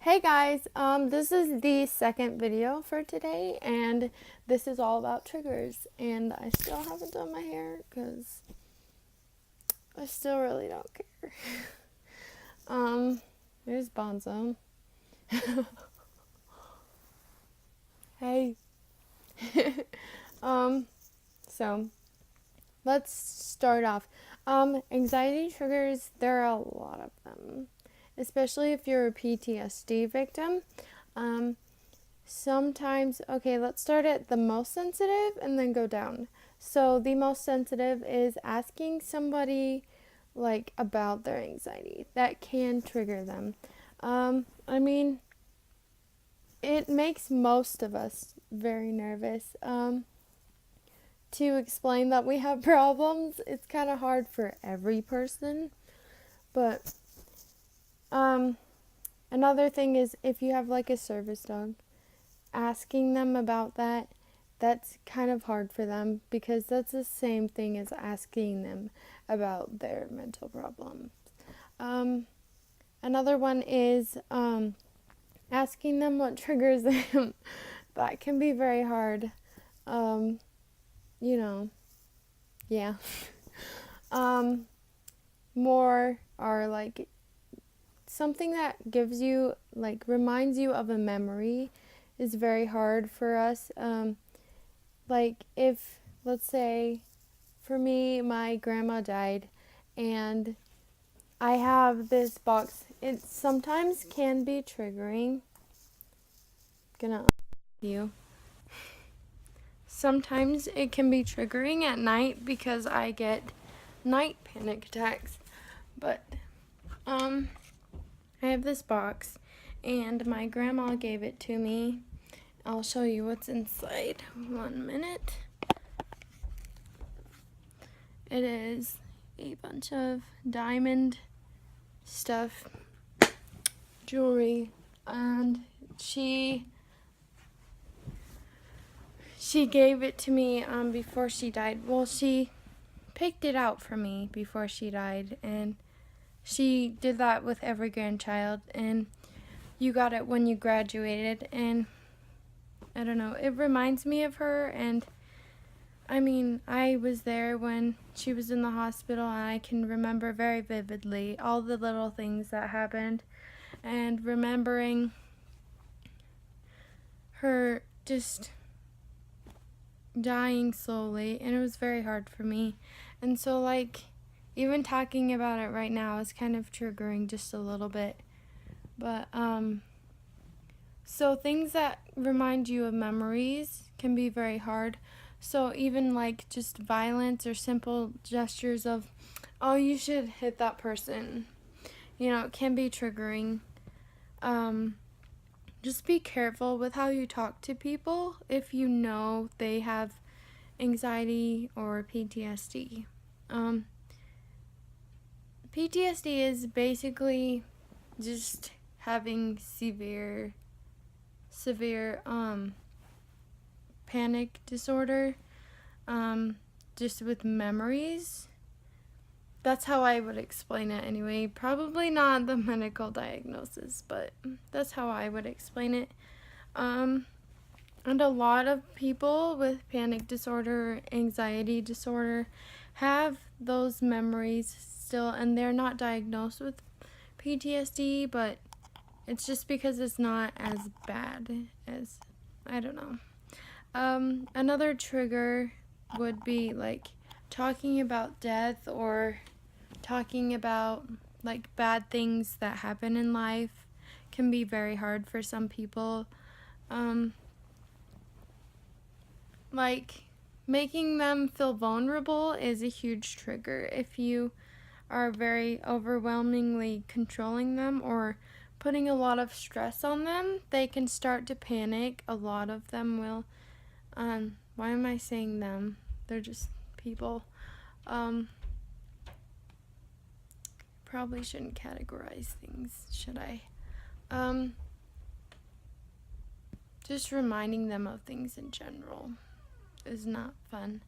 Hey guys, this is the second video for today, and this is all about triggers. And I still haven't done my hair because I still really don't care. There's Bonzo. Hey. um, so let's start off. Anxiety triggers, there are a lot of them, especially if you're a PTSD victim. Um, Sometimes, okay, let's start at the most sensitive and then go down. So, the most sensitive is asking somebody like about their anxiety. That can trigger them. I mean, it makes most of us very nervous. To explain that we have problems, it's kind of hard for every person. But another thing is if you have like a service dog, asking them about that, that's kind of hard for them because that's the same thing as asking them about their mental problems. Um, Another one is asking them what triggers them. That can be very hard. Um, you know, yeah. um, More are like something that gives you, like, reminds you of a memory is very hard for us. Like, if, let's say, for me, my grandma died, and I have this box. It sometimes can be triggering. Gonna you. Sometimes it can be triggering at night because I get night panic attacks. But I have this box, and my grandma gave it to me. I'll show you what's inside. 1 minute. It is a bunch of diamond stuff, jewelry, and she gave it to me before she died. Well, she picked it out for me before she died, and she did that with every grandchild, and you got it when you graduated, and I don't know, it reminds me of her. And I mean, I was there when she was in the hospital, and I can remember very vividly all the little things that happened, and remembering her just dying slowly, and it was very hard for me. And so, like, even talking about it right now is kind of triggering just a little bit. But so things that remind you of memories can be very hard. So even like just violence or simple gestures of, oh, you should hit that person, it can be triggering. Just be careful with how you talk to people if you know they have anxiety or PTSD. PTSD is basically just having severe panic disorder, just with memories. That's how I would explain it anyway. Probably not the medical diagnosis, but that's how I would explain it. And a lot of people with panic disorder, anxiety disorder, have those memories still, and they're not diagnosed with PTSD, but it's just because it's not as bad as, I don't know. Another trigger would be like talking about death or talking about like bad things that happen in life can be very hard for some people. Like making them feel vulnerable is a huge trigger. If you are very overwhelmingly controlling them or putting a lot of stress on them, they can start to panic. A lot of them will. Why am I saying them? They're just people. Probably shouldn't categorize things, should I? Just reminding them of things in general is not fun.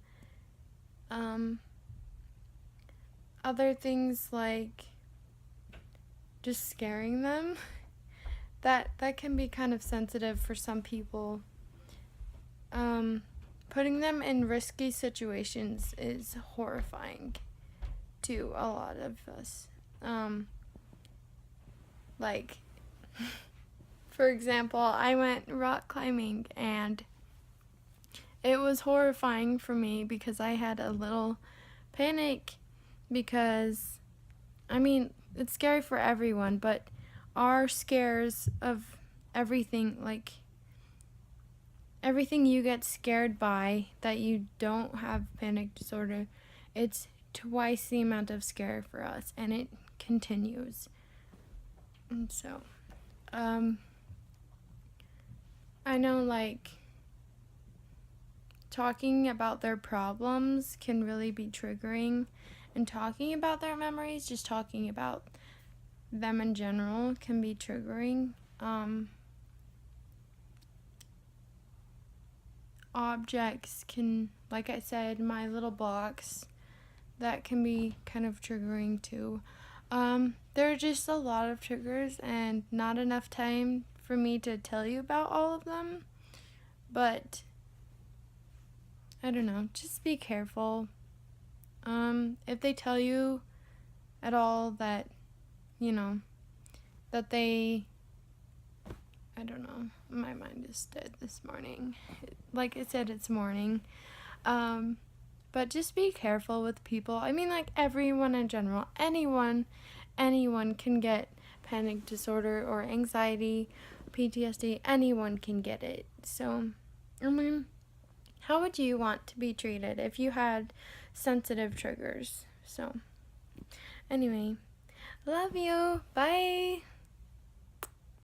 Other things like just scaring them that can be kind of sensitive for some people. Putting them in risky situations is horrifying to a lot of us. Like, for example, I went rock climbing and it was horrifying for me because I had a little panic because, I mean, it's scary for everyone, but our scares of everything, like everything you get scared by that you don't have panic disorder, it's twice the amount of scare for us, and it continues. And so, I know, like, talking about their problems can really be triggering, and talking about their memories, just talking about them in general, can be triggering. Objects can, like I said, my little box, that can be kind of triggering too. There are just a lot of triggers and not enough time for me to tell you about all of them, but I don't know, just be careful. If they tell you at all that, that they, I don't know, my mind is dead this morning. Like I said, it's morning. But just be careful with people. I mean, like, everyone in general, anyone can get panic disorder or anxiety, PTSD, anyone can get it. So, I mean, how would you want to be treated if you had sensitive triggers? So, anyway, love you. Bye.